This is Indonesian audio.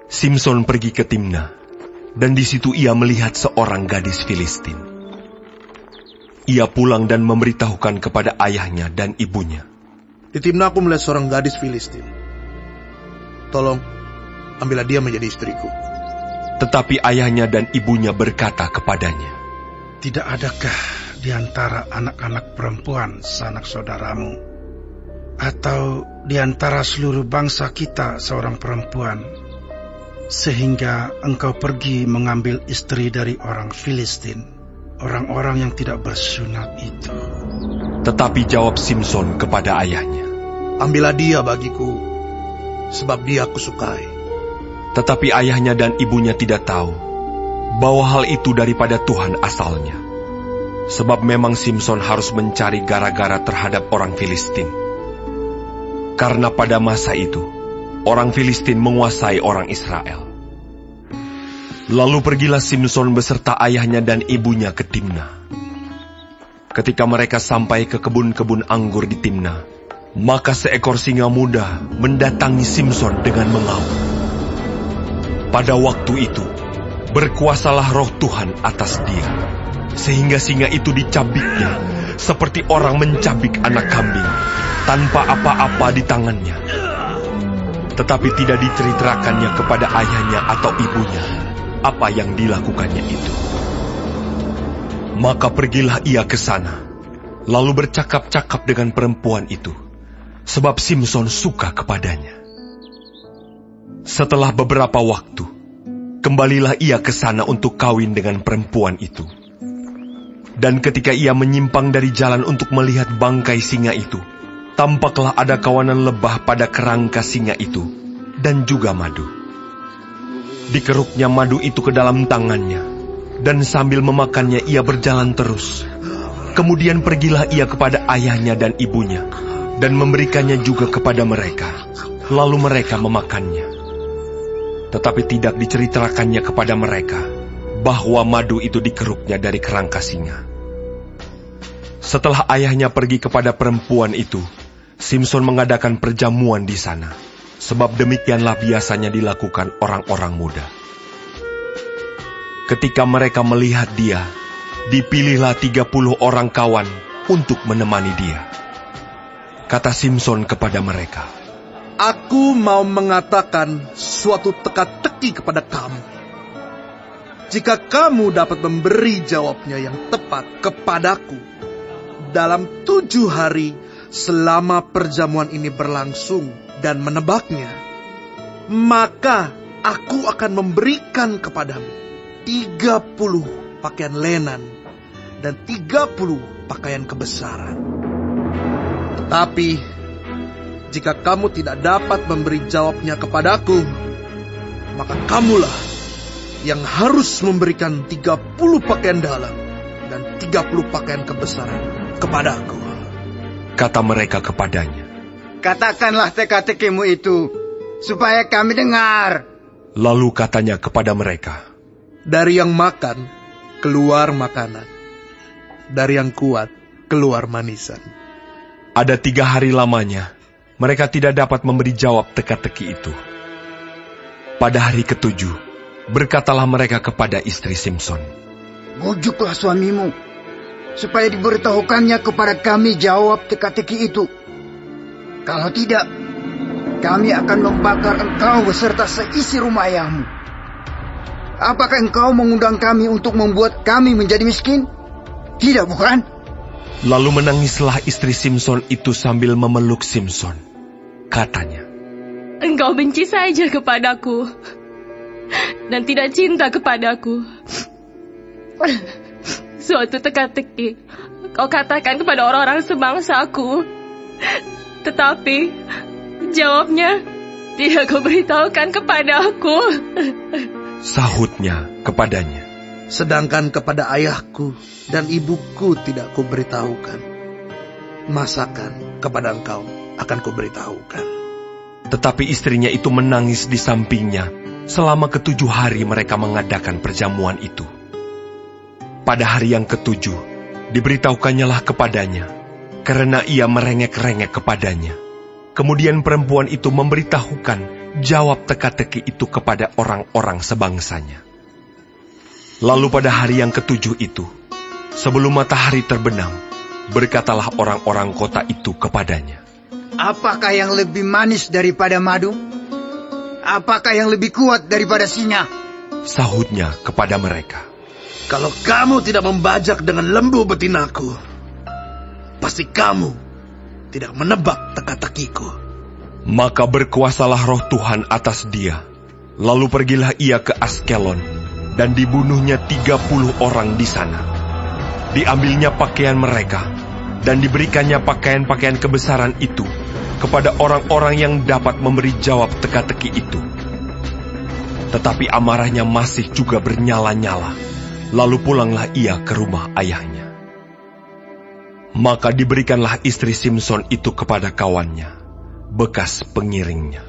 Simson pergi ke Timna, dan di situ ia melihat seorang gadis Filistin. Ia pulang dan memberitahukan kepada ayahnya dan ibunya. Di Timna aku melihat seorang gadis Filistin. Tolong, ambillah dia menjadi istriku. Tetapi ayahnya dan ibunya berkata kepadanya, Tidak adakah di antara anak-anak perempuan sanak saudaramu, atau di antara seluruh bangsa kita seorang perempuan, sehingga engkau pergi mengambil istri dari orang Filistin, orang-orang yang tidak bersunat itu? Tetapi jawab Simson kepada ayahnya, Ambillah dia bagiku, sebab dia aku sukai. Tetapi ayahnya dan ibunya tidak tahu bahwa hal itu daripada Tuhan asalnya. Sebab memang Simson harus mencari gara-gara terhadap orang Filistin. Karena pada masa itu, orang Filistin menguasai orang Israel. Lalu pergilah Simson beserta ayahnya dan ibunya ke Timna. Ketika mereka sampai ke kebun-kebun anggur di Timna, maka seekor singa muda mendatangi Simson dengan mengaum. Pada waktu itu, berkuasalah roh Tuhan atas dia, sehingga singa itu dicabiknya, seperti orang mencabik anak kambing, tanpa apa-apa di tangannya. Tetapi tidak diceritakannya kepada ayahnya atau ibunya, apa yang dilakukannya itu. Maka pergilah ia ke sana, lalu bercakap-cakap dengan perempuan itu, sebab Simson suka kepadanya. Setelah beberapa waktu, kembalilah ia ke sana untuk kawin dengan perempuan itu. Dan ketika ia menyimpang dari jalan untuk melihat bangkai singa itu, tampaklah ada kawanan lebah pada kerangka singa itu, dan juga madu. Dikeruknya madu itu ke dalam tangannya, dan sambil memakannya ia berjalan terus. Kemudian pergilah ia kepada ayahnya dan ibunya, dan memberikannya juga kepada mereka. Lalu mereka memakannya. Tetapi tidak diceritakannya kepada mereka bahwa madu itu dikeruknya dari kerangka singa. Setelah ayahnya pergi kepada perempuan itu, Simson mengadakan perjamuan di sana, sebab demikianlah biasanya dilakukan orang-orang muda. Ketika mereka melihat dia, dipilihlah 30 orang kawan untuk menemani dia. Kata Simson kepada mereka, Aku mau mengatakan suatu teka-teki kepada kamu. Jika kamu dapat memberi jawabnya yang tepat kepadaku dalam 7 hari selama perjamuan ini berlangsung dan menebaknya, maka aku akan memberikan kepadamu 30 pakaian lenan dan 30 pakaian kebesaran. Tetapi jika kamu tidak dapat memberi jawabnya kepadaku, maka kamulah yang harus memberikan 30 pakaian dalam dan 30 pakaian kebesaran kepadaku. Kata mereka kepadanya, Katakanlah teka-tekimu itu, supaya kami dengar. Lalu katanya kepada mereka, Dari yang makan, keluar makanan. Dari yang kuat, keluar manisan. Ada 3 hari lamanya, mereka tidak dapat memberi jawab teka-teki itu. Pada hari ke-7, berkatalah mereka kepada istri Simson, Bujuklah suamimu, supaya diberitahukannya kepada kami jawab teka-teki itu. Kalau tidak, kami akan membakar engkau beserta seisi rumah ayahmu. Apakah engkau mengundang kami untuk membuat kami menjadi miskin? Tidak, bukan? Lalu menangislah istri Simson itu sambil memeluk Simson. Katanya, Engkau benci saja kepadaku, dan tidak cinta kepadaku. Suatu teka-teki kau katakan kepada orang-orang sebangsaku, tetapi jawabnya tidak kau beritahukan kepadaku. Sahutnya kepadanya, Sedangkan kepada ayahku dan ibuku tidak kuberitahukan, masakan kepada engkau akan kuberitahukan. Tetapi istrinya itu menangis di sampingnya selama ke-7 hari mereka mengadakan perjamuan itu. Pada hari yang ke-7, diberitahukannya kepadanya, karena ia merengek-rengek kepadanya. Kemudian perempuan itu memberitahukan jawab teka-teki itu kepada orang-orang sebangsanya. Lalu pada hari yang ke-7 itu, sebelum matahari terbenam, berkatalah orang-orang kota itu kepadanya, apakah yang lebih manis daripada madu? Apakah yang lebih kuat daripada singa? Sahutnya kepada mereka, Kalau kamu tidak membajak dengan lembu betinaku, pasti kamu tidak menebak teka-tekiku. Maka berkuasalah roh Tuhan atas dia. Lalu pergilah ia ke Askelon, dan dibunuhnya 30 orang di sana. Diambilnya pakaian mereka, dan diberikannya pakaian-pakaian kebesaran itu kepada orang-orang yang dapat memberi jawab teka-teki itu. Tetapi amarahnya masih juga bernyala-nyala. Lalu pulanglah ia ke rumah ayahnya. Maka diberikanlah istri Simson itu kepada kawannya, bekas pengiringnya.